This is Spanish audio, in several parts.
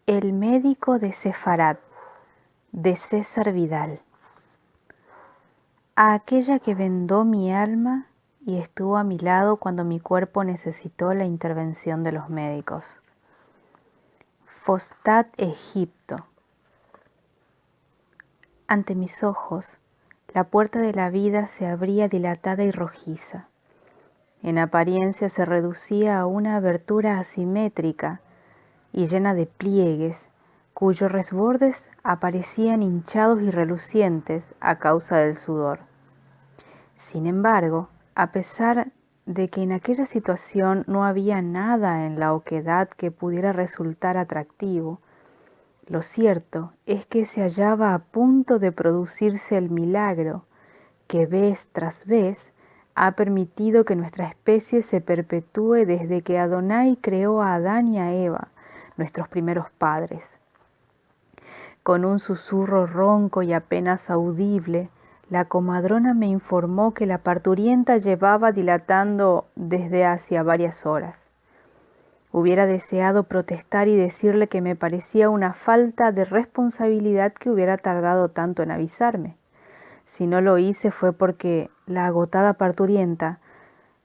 El médico de Sefarat, de César Vidal. A aquella que vendó mi alma y estuvo a mi lado cuando mi cuerpo necesitó la intervención de los médicos. Fostat, Egipto. Ante mis ojos, la puerta de la vida se abría dilatada y rojiza. En apariencia se reducía a una abertura asimétrica y llena de pliegues, cuyos resbordes aparecían hinchados y relucientes a causa del sudor. Sin embargo, a pesar de que en aquella situación no había nada en la oquedad que pudiera resultar atractivo, lo cierto es que se hallaba a punto de producirse el milagro que vez tras vez ha permitido que nuestra especie se perpetúe desde que Adonai creó a Adán y a Eva, nuestros primeros padres. Con un susurro ronco y apenas audible, la comadrona me informó que la parturienta llevaba dilatando desde hacía varias horas. Hubiera deseado protestar y decirle que me parecía una falta de responsabilidad que hubiera tardado tanto en avisarme. Si no lo hice fue porque la agotada parturienta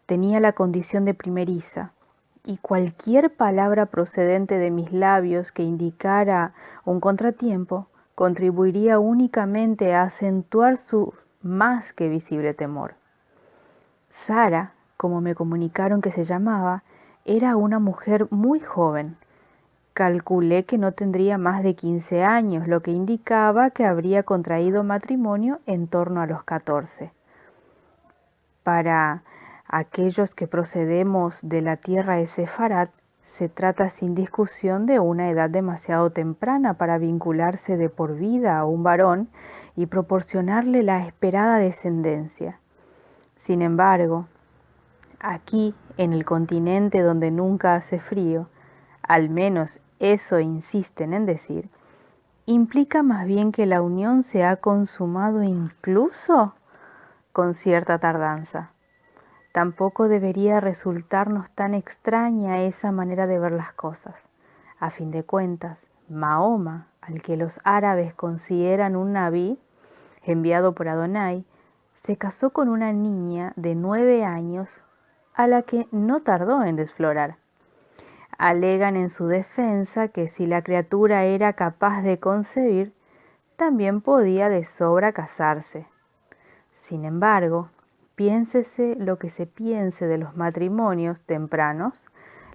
tenía la condición de primeriza, y cualquier palabra procedente de mis labios que indicara un contratiempo contribuiría únicamente a acentuar su más que visible temor. Sara, como me comunicaron que se llamaba, era una mujer muy joven. Calculé que no tendría más de 15 años, lo que indicaba que habría contraído matrimonio en torno a los 14. Para aquellos que procedemos de la tierra de Sefarat, se trata sin discusión de una edad demasiado temprana para vincularse de por vida a un varón y proporcionarle la esperada descendencia. Sin embargo, aquí, en el continente donde nunca hace frío, al menos eso insisten en decir, implica más bien que la unión se ha consumado incluso con cierta tardanza. Tampoco debería resultarnos tan extraña esa manera de ver las cosas. A fin de cuentas, Mahoma, al que los árabes consideran un nabí, enviado por Adonai, se casó con una niña de 9 años a la que no tardó en desflorar. Alegan en su defensa que si la criatura era capaz de concebir, también podía de sobra casarse. Sin embargo, piénsese lo que se piense de los matrimonios tempranos,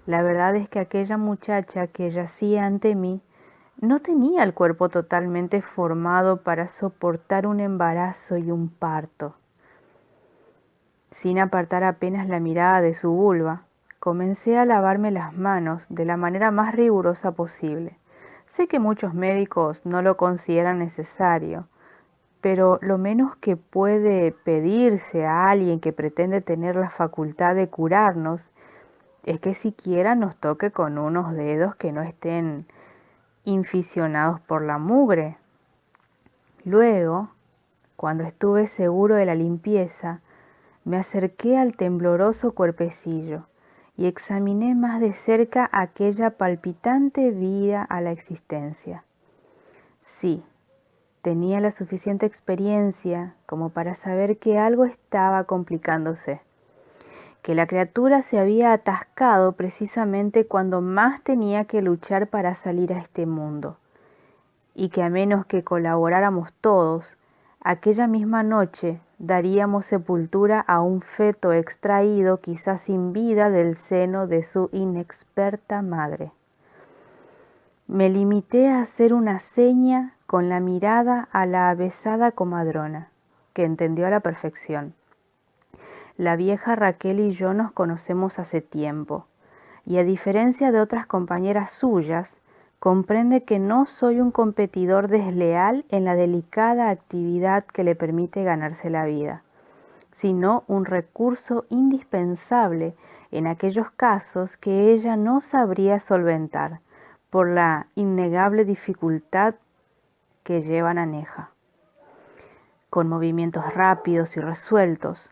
la verdad es que aquella muchacha que yacía ante mí no tenía el cuerpo totalmente formado para soportar un embarazo y un parto. Sin apartar apenas la mirada de su vulva, comencé a lavarme las manos de la manera más rigurosa posible. Sé que muchos médicos no lo consideran necesario, pero lo menos que puede pedirse a alguien que pretende tener la facultad de curarnos es que siquiera nos toque con unos dedos que no estén inficionados por la mugre. Luego, cuando estuve seguro de la limpieza, me acerqué al tembloroso cuerpecillo y examiné más de cerca aquella palpitante vía a la existencia. Sí, tenía la suficiente experiencia como para saber que algo estaba complicándose, que la criatura se había atascado precisamente cuando más tenía que luchar para salir a este mundo, y que a menos que colaboráramos todos, aquella misma noche daríamos sepultura a un feto extraído quizás sin vida del seno de su inexperta madre. Me limité a hacer una seña con la mirada a la avesada comadrona, que entendió a la perfección. La vieja Raquel y yo nos conocemos hace tiempo, y a diferencia de otras compañeras suyas, comprende que no soy un competidor desleal en la delicada actividad que le permite ganarse la vida, sino un recurso indispensable en aquellos casos que ella no sabría solventar por la innegable dificultad que llevan aneja. Con movimientos rápidos y resueltos,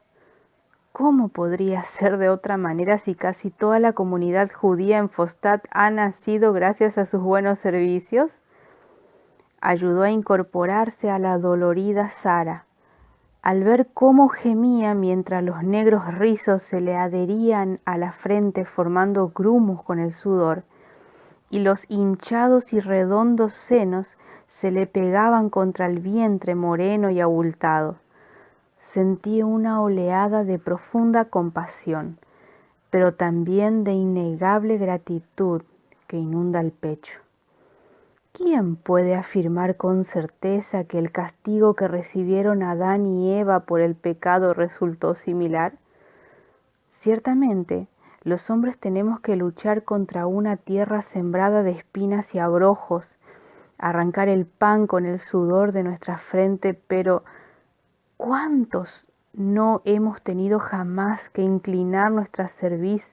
¿Cómo podría ser de otra manera si casi toda la comunidad judía en Fostat ha nacido gracias a sus buenos servicios? Ayudó a incorporarse a la dolorida Sara. Al ver cómo gemía mientras los negros rizos se le adherían a la frente formando grumos con el sudor, y los hinchados y redondos senos se le pegaban contra el vientre moreno y abultado, sentí una oleada de profunda compasión, pero también de innegable gratitud que inunda el pecho. ¿Quién puede afirmar con certeza que el castigo que recibieron Adán y Eva por el pecado resultó similar? Ciertamente, los hombres tenemos que luchar contra una tierra sembrada de espinas y abrojos, arrancar el pan con el sudor de nuestra frente, pero ¿cuántos no hemos tenido jamás que inclinar nuestra cerviz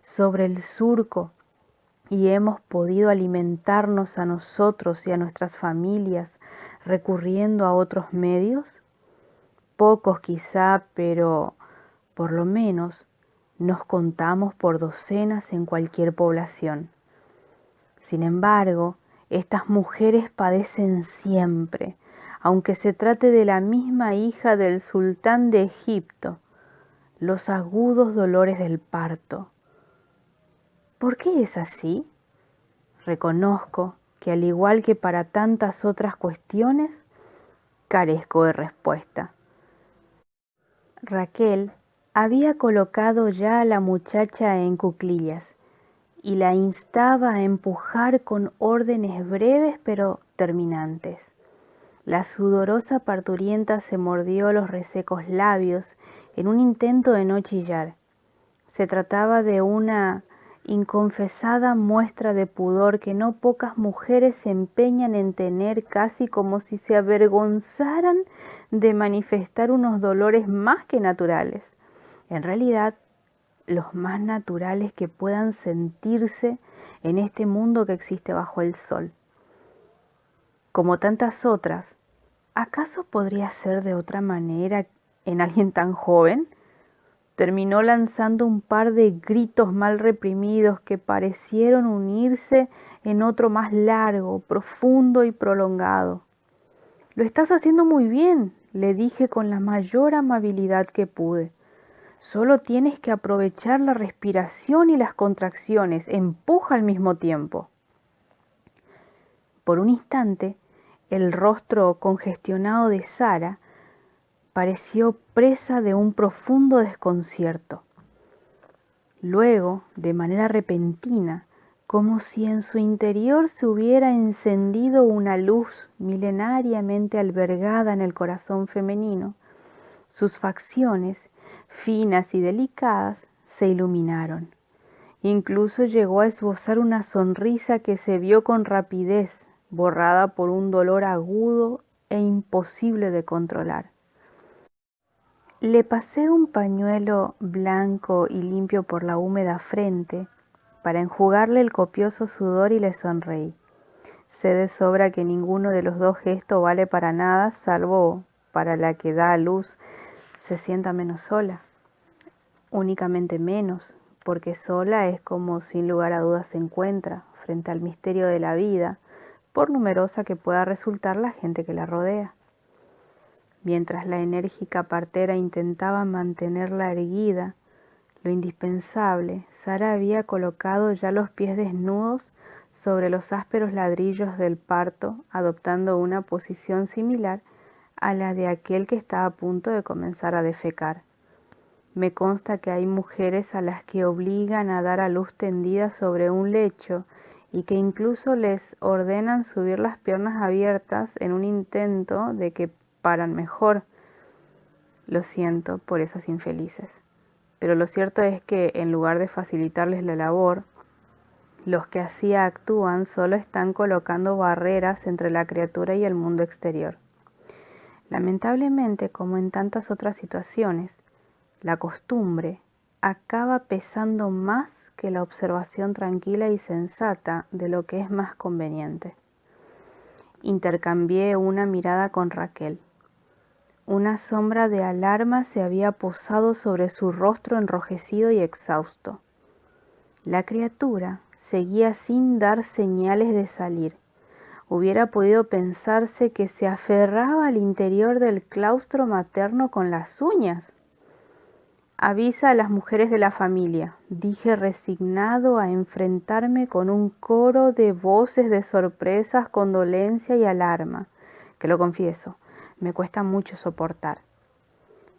sobre el surco y hemos podido alimentarnos a nosotros y a nuestras familias recurriendo a otros medios? Pocos quizá, pero por lo menos nos contamos por docenas en cualquier población. Sin embargo, estas mujeres padecen siempre, aunque se trate de la misma hija del sultán de Egipto, los agudos dolores del parto. ¿Por qué es así? Reconozco que al igual que para tantas otras cuestiones, carezco de respuesta. Raquel había colocado ya a la muchacha en cuclillas y la instaba a empujar con órdenes breves pero terminantes. La sudorosa parturienta se mordió los resecos labios en un intento de no chillar. Se trataba de una inconfesada muestra de pudor que no pocas mujeres se empeñan en tener casi como si se avergonzaran de manifestar unos dolores más que naturales. En realidad, los más naturales que puedan sentirse en este mundo que existe bajo el sol. Como tantas otras, ¿acaso podría ser de otra manera en alguien tan joven? Terminó lanzando un par de gritos mal reprimidos que parecieron unirse en otro más largo, profundo y prolongado. «Lo estás haciendo muy bien», le dije con la mayor amabilidad que pude. «Solo tienes que aprovechar la respiración y las contracciones. Empuja al mismo tiempo». Por un instante, el rostro congestionado de Sara pareció presa de un profundo desconcierto. Luego, de manera repentina, como si en su interior se hubiera encendido una luz milenariamente albergada en el corazón femenino, sus facciones, finas y delicadas, se iluminaron. Incluso llegó a esbozar una sonrisa que se vio con rapidez, borrada por un dolor agudo e imposible de controlar. Le pasé un pañuelo blanco y limpio por la húmeda frente para enjugarle el copioso sudor y le sonreí. Sé de sobra que ninguno de los dos gestos vale para nada, salvo para la que da a luz se sienta menos sola. Únicamente menos, porque sola es como sin lugar a dudas se encuentra frente al misterio de la vida, por numerosa que pueda resultar la gente que la rodea. Mientras la enérgica partera intentaba mantenerla erguida, lo indispensable, Sara había colocado ya los pies desnudos sobre los ásperos ladrillos del parto, adoptando una posición similar a la de aquel que está a punto de comenzar a defecar. Me consta que hay mujeres a las que obligan a dar a luz tendidas sobre un lecho y que incluso les ordenan subir las piernas abiertas en un intento de que paran mejor. Lo siento por esos infelices, pero lo cierto es que en lugar de facilitarles la labor, los que así actúan solo están colocando barreras entre la criatura y el mundo exterior. Lamentablemente, como en tantas otras situaciones, la costumbre acaba pesando más que la observación tranquila y sensata de lo que es más conveniente. Intercambié una mirada con Raquel. Una sombra de alarma se había posado sobre su rostro enrojecido y exhausto. La criatura seguía sin dar señales de salir. Hubiera podido pensarse que se aferraba al interior del claustro materno con las uñas. Avisa a las mujeres de la familia, dije resignado a enfrentarme con un coro de voces de sorpresas, condolencia y alarma, que lo confieso, me cuesta mucho soportar.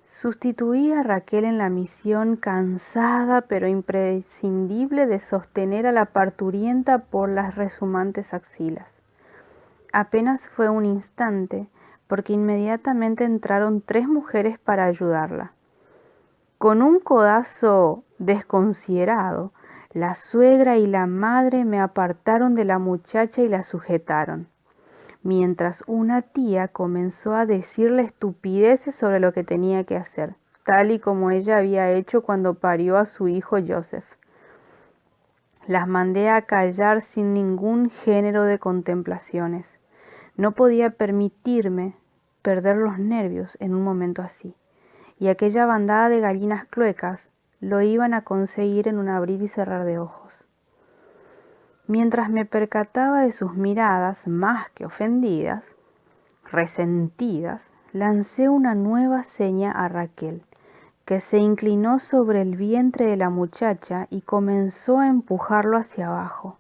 Sustituí a Raquel en la misión cansada pero imprescindible de sostener a la parturienta por las resumantes axilas. Apenas fue un instante, porque inmediatamente entraron 3 mujeres para ayudarla. Con un codazo desconsiderado, la suegra y la madre me apartaron de la muchacha y la sujetaron, mientras una tía comenzó a decirle estupideces sobre lo que tenía que hacer, tal y como ella había hecho cuando parió a su hijo Joseph. Las mandé a callar sin ningún género de contemplaciones. No podía permitirme perder los nervios en un momento así, y aquella bandada de gallinas cluecas lo iban a conseguir en un abrir y cerrar de ojos. Mientras me percataba de sus miradas más que ofendidas, resentidas, lancé una nueva seña a Raquel, que se inclinó sobre el vientre de la muchacha y comenzó a empujarlo hacia abajo.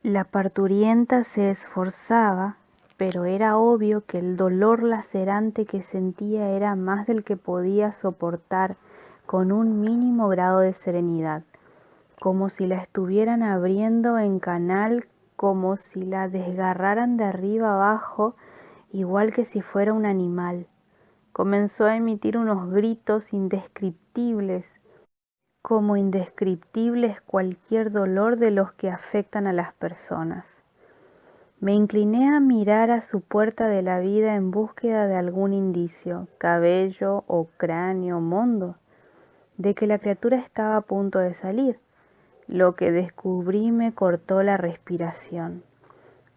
La parturienta se esforzaba, pero era obvio que el dolor lacerante que sentía era más del que podía soportar con un mínimo grado de serenidad, como si la estuvieran abriendo en canal, como si la desgarraran de arriba abajo, igual que si fuera un animal. Comenzó a emitir unos gritos indescriptibles, como indescriptibles cualquier dolor de los que afectan a las personas. Me incliné a mirar a su puerta de la vida en búsqueda de algún indicio, cabello o cráneo mondo, de que la criatura estaba a punto de salir. Lo que descubrí me cortó la respiración.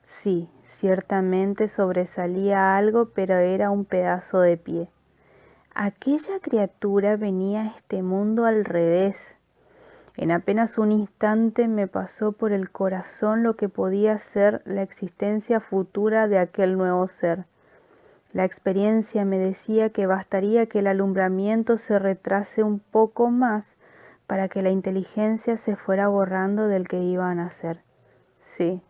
Sí, ciertamente sobresalía algo, pero era un pedazo de pie. Aquella criatura venía a este mundo al revés. En apenas un instante me pasó por el corazón lo que podía ser la existencia futura de aquel nuevo ser. La experiencia me decía que bastaría que el alumbramiento se retrase un poco más para que la inteligencia se fuera borrando del que iba a nacer. Sí,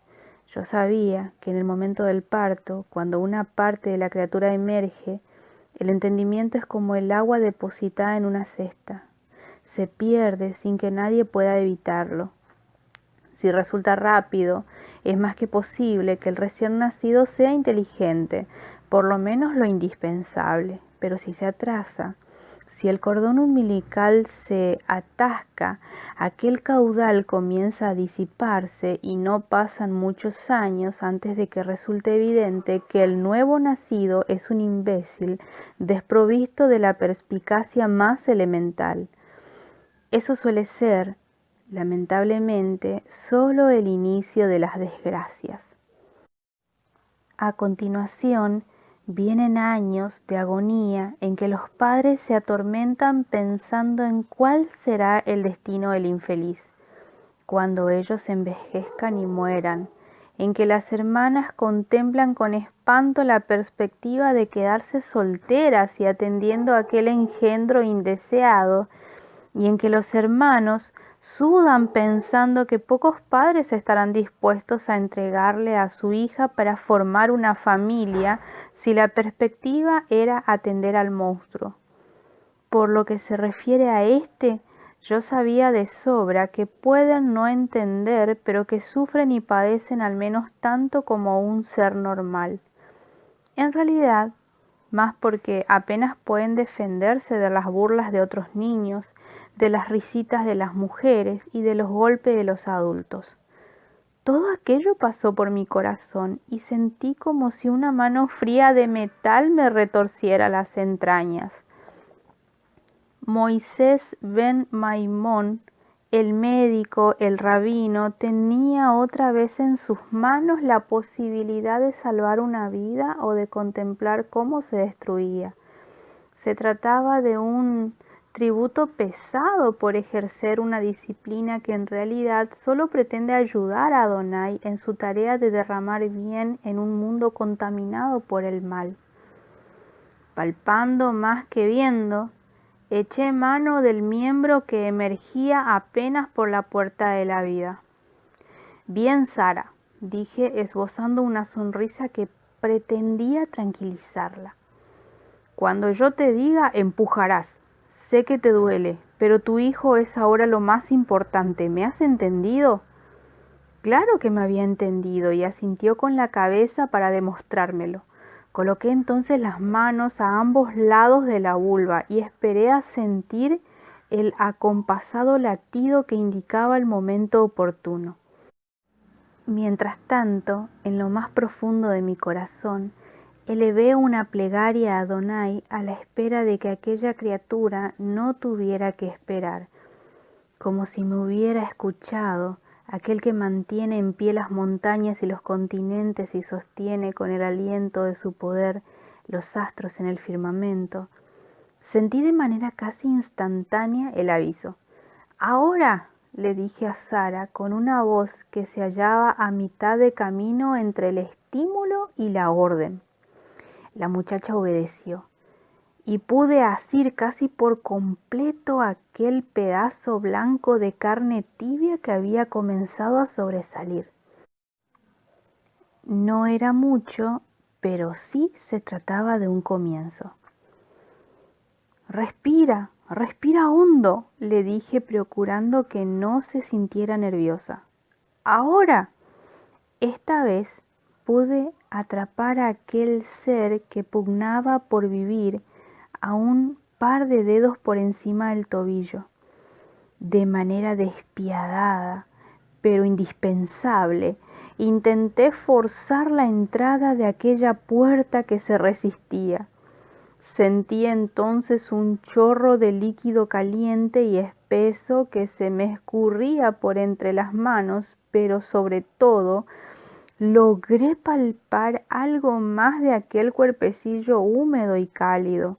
yo sabía que en el momento del parto, cuando una parte de la criatura emerge, el entendimiento es como el agua depositada en una cesta. Se pierde sin que nadie pueda evitarlo. Si resulta rápido, es más que posible que el recién nacido sea inteligente, por lo menos lo indispensable, pero si se atrasa, si el cordón umbilical se atasca, aquel caudal comienza a disiparse y no pasan muchos años antes de que resulte evidente que el nuevo nacido es un imbécil desprovisto de la perspicacia más elemental. Eso suele ser, lamentablemente, solo el inicio de las desgracias. A continuación, vienen años de agonía en que los padres se atormentan pensando en cuál será el destino del infeliz cuando ellos envejezcan y mueran, en que las hermanas contemplan con espanto la perspectiva de quedarse solteras y atendiendo a aquel engendro indeseado, y en que los hermanos sudan pensando que pocos padres estarán dispuestos a entregarle a su hija para formar una familia si la perspectiva era atender al monstruo. Por lo que se refiere a este, yo sabía de sobra que pueden no entender, pero que sufren y padecen al menos tanto como un ser normal. En realidad, más porque apenas pueden defenderse de las burlas de otros niños, de las risitas de las mujeres y de los golpes de los adultos. Todo aquello pasó por mi corazón y sentí como si una mano fría de metal me retorciera las entrañas. Moisés ben Maimón, El médico, el rabino, tenía otra vez en sus manos la posibilidad de salvar una vida o de contemplar cómo se destruía. Se trataba de un tributo pesado por ejercer una disciplina que en realidad solo pretende ayudar a Adonai en su tarea de derramar bien en un mundo contaminado por el mal. Palpando más que viendo, eché mano del miembro que emergía apenas por la puerta de la vida. Bien, Sara, dije esbozando una sonrisa que pretendía tranquilizarla. Cuando yo te diga, empujarás. Sé que te duele, pero tu hijo es ahora lo más importante. ¿Me has entendido? Claro que me había entendido y asintió con la cabeza para demostrármelo. Coloqué entonces las manos a ambos lados de la vulva y esperé a sentir el acompasado latido que indicaba el momento oportuno. Mientras tanto, en lo más profundo de mi corazón, elevé una plegaria a Adonai a la espera de que aquella criatura no tuviera que esperar, como si me hubiera escuchado, aquel que mantiene en pie las montañas y los continentes y sostiene con el aliento de su poder los astros en el firmamento. Sentí de manera casi instantánea el aviso. «Ahora», le dije a Sara con una voz que se hallaba a mitad de camino entre el estímulo y la orden. La muchacha obedeció, y pude asir casi por completo aquel pedazo blanco de carne tibia que había comenzado a sobresalir. No era mucho, pero sí se trataba de un comienzo. «Respira, respira hondo», le dije procurando que no se sintiera nerviosa. «Ahora». Esta vez pude atrapar a aquel ser que pugnaba por vivir a un par de dedos por encima del tobillo. De manera despiadada, pero indispensable, intenté forzar la entrada de aquella puerta que se resistía. Sentí entonces un chorro de líquido caliente y espeso que se me escurría por entre las manos, pero sobre todo logré palpar algo más de aquel cuerpecillo húmedo y cálido.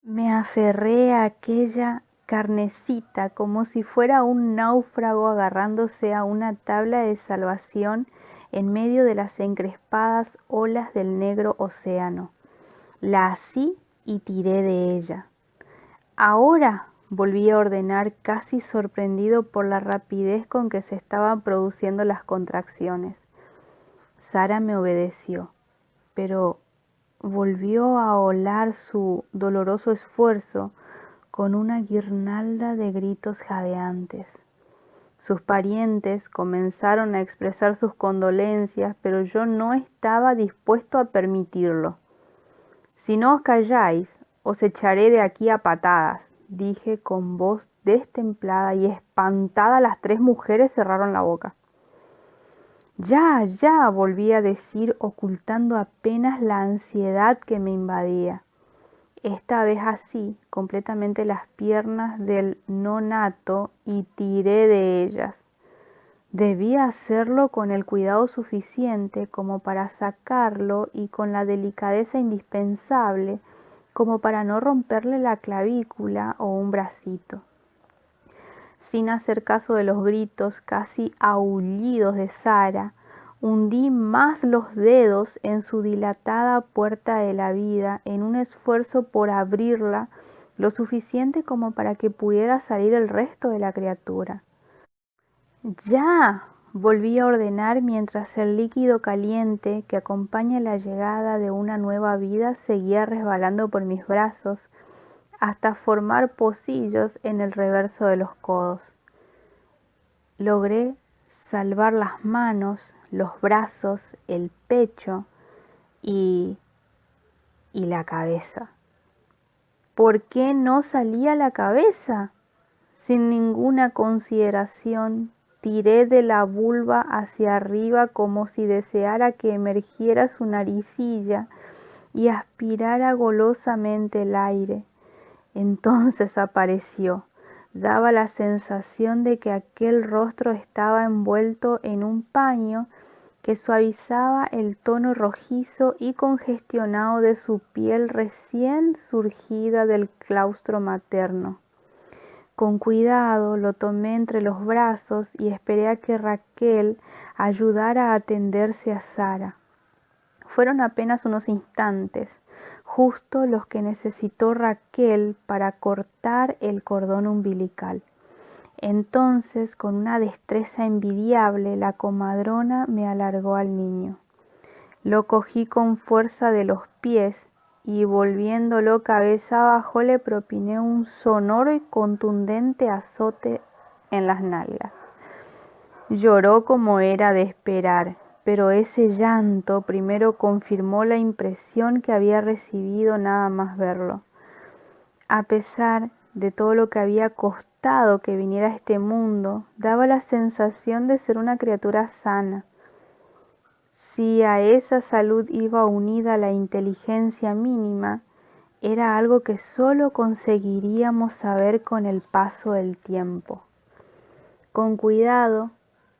Me aferré a aquella carnecita como si fuera un náufrago agarrándose a una tabla de salvación en medio de las encrespadas olas del negro océano. La así y tiré de ella. «Ahora», volví a ordenar, casi sorprendido por la rapidez con que se estaban produciendo las contracciones. Sara me obedeció, pero volvió a olar su doloroso esfuerzo con una guirnalda de gritos jadeantes. Sus parientes comenzaron a expresar sus condolencias, pero yo no estaba dispuesto a permitirlo. «Si no os calláis, os echaré de aquí a patadas», dije con voz destemplada, y espantadas las tres mujeres cerraron la boca. «Ya, ya», volví a decir, ocultando apenas la ansiedad que me invadía. Esta vez así completamente las piernas del nonato y tiré de ellas. Debía hacerlo con el cuidado suficiente como para sacarlo y con la delicadeza indispensable como para no romperle la clavícula o un bracito. Sin hacer caso de los gritos casi aullidos de Sara, hundí más los dedos en su dilatada puerta de la vida en un esfuerzo por abrirla lo suficiente como para que pudiera salir el resto de la criatura. «Ya», volví a ordenar mientras el líquido caliente que acompaña la llegada de una nueva vida seguía resbalando por mis brazos hasta formar pocillos en el reverso de los codos. Logré salvar las manos, los brazos, el pecho y la cabeza. ¿Por qué no salía la cabeza? Sin ninguna consideración, tiré de la vulva hacia arriba como si deseara que emergiera su naricilla y aspirara golosamente el aire. Entonces apareció, Daba la sensación de que aquel rostro estaba envuelto en un paño que suavizaba el tono rojizo y congestionado de su piel recién surgida del claustro materno. Con cuidado lo tomé entre los brazos y esperé a que Raquel ayudara a tenderse a Sara. Fueron apenas unos instantes, justo los que necesitó Raquel para cortar el cordón umbilical. Entonces, con una destreza envidiable, la comadrona me alargó al niño. Lo cogí con fuerza de los pies y, volviéndolo cabeza abajo, le propiné un sonoro y contundente azote en las nalgas. Lloró como era de esperar, pero ese llanto primero confirmó la impresión que había recibido nada más verlo. A pesar de todo lo que había costado que viniera a este mundo, daba la sensación de ser una criatura sana. Si a esa salud iba unida la inteligencia mínima, era algo que solo conseguiríamos saber con el paso del tiempo. Con cuidado,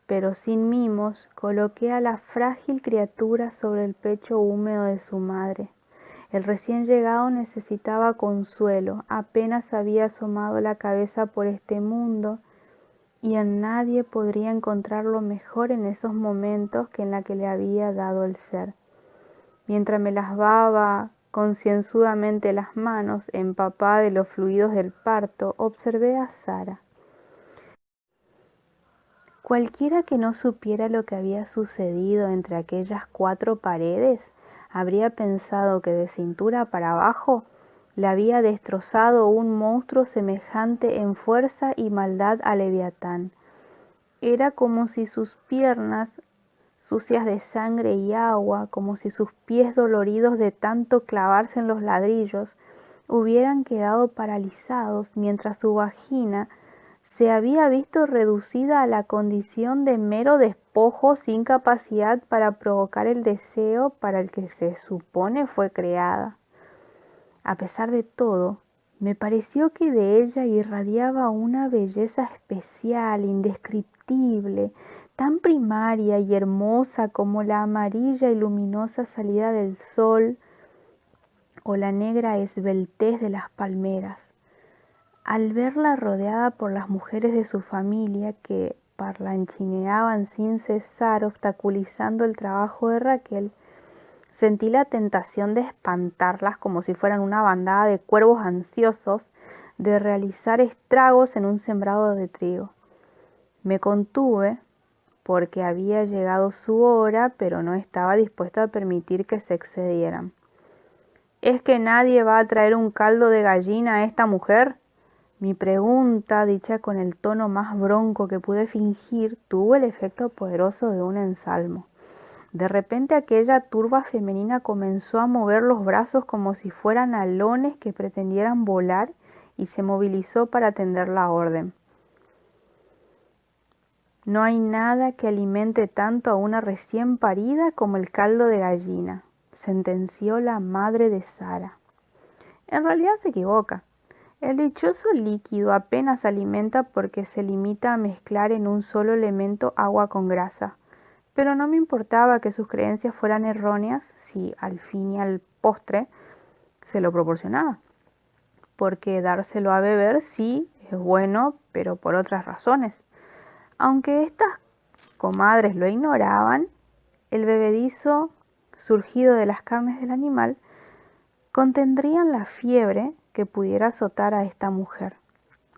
pero sin mimos, coloqué a la frágil criatura sobre el pecho húmedo de su madre. El recién llegado necesitaba consuelo, apenas había asomado la cabeza por este mundo y en nadie podría encontrarlo mejor en esos momentos que en la que le había dado el ser. Mientras me lavaba concienzudamente las manos, empapada de los fluidos del parto, observé a Sara. Cualquiera que no supiera lo que había sucedido entre aquellas 4 paredes, habría pensado que de cintura para abajo la había destrozado un monstruo semejante en fuerza y maldad a Leviatán. Era como si sus piernas, sucias de sangre y agua, como si sus pies doloridos de tanto clavarse en los ladrillos, hubieran quedado paralizados, mientras su vagina se había visto reducida a la condición de mero despojo sin capacidad para provocar el deseo para el que se supone fue creada. A pesar de todo, me pareció que de ella irradiaba una belleza especial, indescriptible, tan primaria y hermosa como la amarilla y luminosa salida del sol o la negra esbeltez de las palmeras. Al verla rodeada por las mujeres de su familia que parlanchineaban sin cesar, obstaculizando el trabajo de Raquel, sentí la tentación de espantarlas como si fueran una bandada de cuervos ansiosos de realizar estragos en un sembrado de trigo. Me contuve porque había llegado su hora, pero no estaba dispuesta a permitir que se excedieran. ¿Es que nadie va a traer un caldo de gallina a esta mujer? Mi pregunta, dicha con el tono más bronco que pude fingir, tuvo el efecto poderoso de un ensalmo. De repente aquella turba femenina comenzó a mover los brazos como si fueran alones que pretendieran volar y se movilizó para atender la orden. No hay nada que alimente tanto a una recién parida como el caldo de gallina, sentenció la madre de Sara. En realidad se equivoca. El dichoso líquido apenas alimenta porque se limita a mezclar en un solo elemento agua con grasa. Pero no me importaba que sus creencias fueran erróneas si al fin y al postre se lo proporcionaba. Porque dárselo a beber sí es bueno, pero por otras razones. Aunque estas comadres lo ignoraban, el bebedizo surgido de las carnes del animal contendrían la fiebre que pudiera azotar a esta mujer.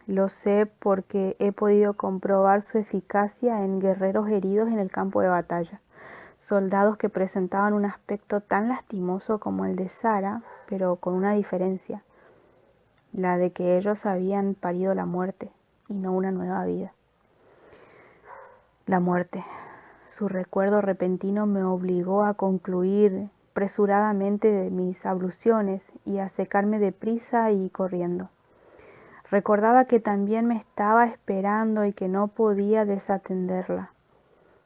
Lo sé porque he podido comprobar su eficacia en guerreros heridos en el campo de batalla, soldados que presentaban un aspecto tan lastimoso como el de Sara, pero con una diferencia, la de que ellos habían parido la muerte y no una nueva vida. La muerte. Su recuerdo repentino me obligó a concluir apresuradamente de mis abluciones y a secarme deprisa y corriendo. Recordaba que también me estaba esperando y que no podía desatenderla.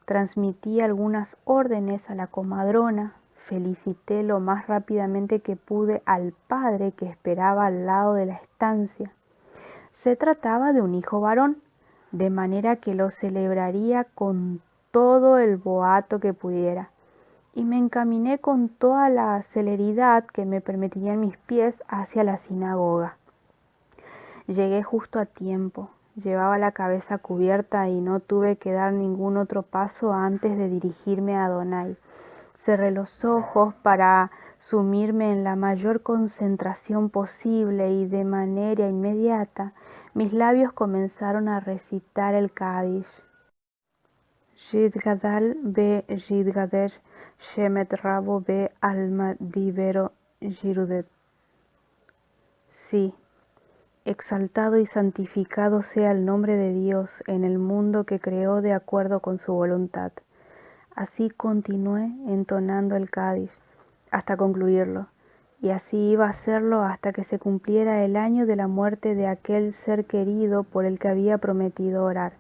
Transmití algunas órdenes a la comadrona, felicité lo más rápidamente que pude al padre que esperaba al lado de la estancia. Se trataba de un hijo varón, de manera que lo celebraría con todo el boato que pudiera, y me encaminé con toda la celeridad que me permitían mis pies hacia la sinagoga. Llegué justo a tiempo, llevaba la cabeza cubierta y no tuve que dar ningún otro paso antes de dirigirme a Adonai. Cerré los ojos para sumirme en la mayor concentración posible y de manera inmediata mis labios comenzaron a recitar el Kadish. Yidgadal be Yidgadesh Shemet Rabo be Alma Divero Yirudet. Sí, exaltado y santificado sea el nombre de Dios en el mundo que creó de acuerdo con su voluntad. Así continué entonando el Kadish hasta concluirlo, y así iba a hacerlo hasta que se cumpliera el año de la muerte de aquel ser querido por el que había prometido orar.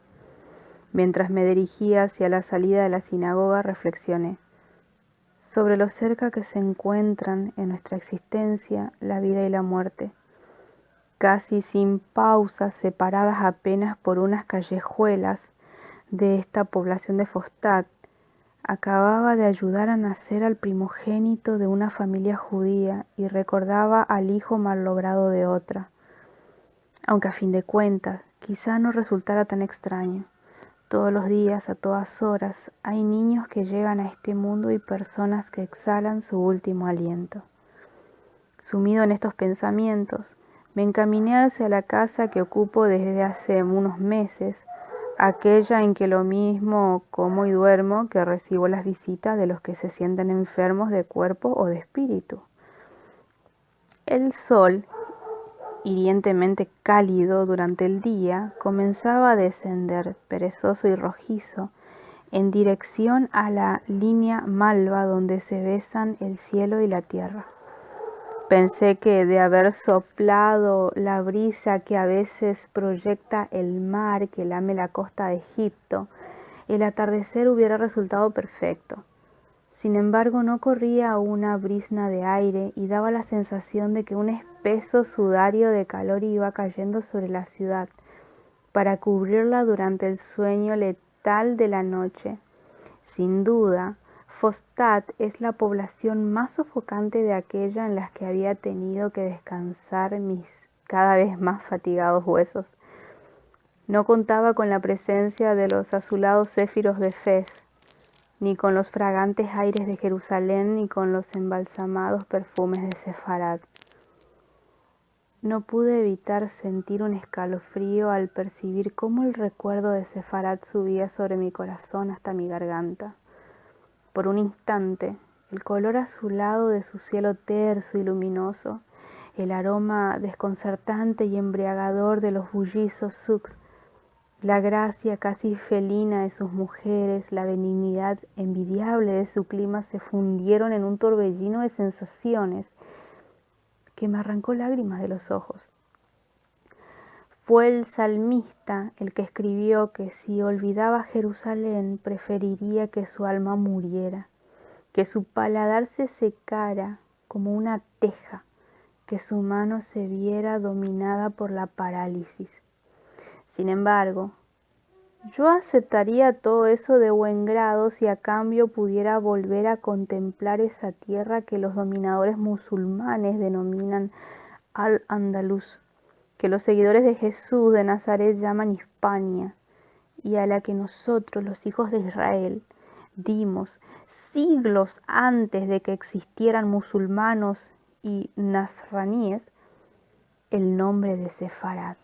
Mientras me dirigía hacia la salida de la sinagoga, reflexioné sobre lo cerca que se encuentran en nuestra existencia la vida y la muerte. Casi sin pausas, separadas apenas por unas callejuelas de esta población de Fostat, acababa de ayudar a nacer al primogénito de una familia judía y recordaba al hijo malogrado de otra. Aunque a fin de cuentas, quizá no resultara tan extraño. Todos los días, a todas horas, hay niños que llegan a este mundo y personas que exhalan su último aliento. Sumido en estos pensamientos, me encaminé hacia la casa que ocupo desde hace unos meses, aquella en que lo mismo como y duermo que recibo las visitas de los que se sienten enfermos de cuerpo o de espíritu. El sol, hirientemente cálido durante el día, comenzaba a descender, perezoso y rojizo, en dirección a la línea malva donde se besan el cielo y la tierra. Pensé que de haber soplado la brisa que a veces proyecta el mar que lame la costa de Egipto, el atardecer hubiera resultado perfecto. Sin embargo, no corría una brizna de aire y daba la sensación de que un espeso sudario de calor iba cayendo sobre la ciudad para cubrirla durante el sueño letal de la noche. Sin duda, Fostat es la población más sofocante de aquella en las que había tenido que descansar mis cada vez más fatigados huesos. No contaba con la presencia de los azulados céfiros de Fez, ni con los fragantes aires de Jerusalén, ni con los embalsamados perfumes de Sefarad. No pude evitar sentir un escalofrío al percibir cómo el recuerdo de Sefarad subía sobre mi corazón hasta mi garganta. Por un instante, el color azulado de su cielo terso y luminoso, el aroma desconcertante y embriagador de los bullizos sucs, la gracia casi felina de sus mujeres, la benignidad envidiable de su clima se fundieron en un torbellino de sensaciones que me arrancó lágrimas de los ojos. Fue el salmista el que escribió que si olvidaba Jerusalén preferiría que su alma muriera, que su paladar se secara como una teja, que su mano se viera dominada por la parálisis. Sin embargo, yo aceptaría todo eso de buen grado si a cambio pudiera volver a contemplar esa tierra que los dominadores musulmanes denominan Al-Andalus, que los seguidores de Jesús de Nazaret llaman Hispania, y a la que nosotros, los hijos de Israel, dimos siglos antes de que existieran musulmanos y nazraníes el nombre de Sefarad.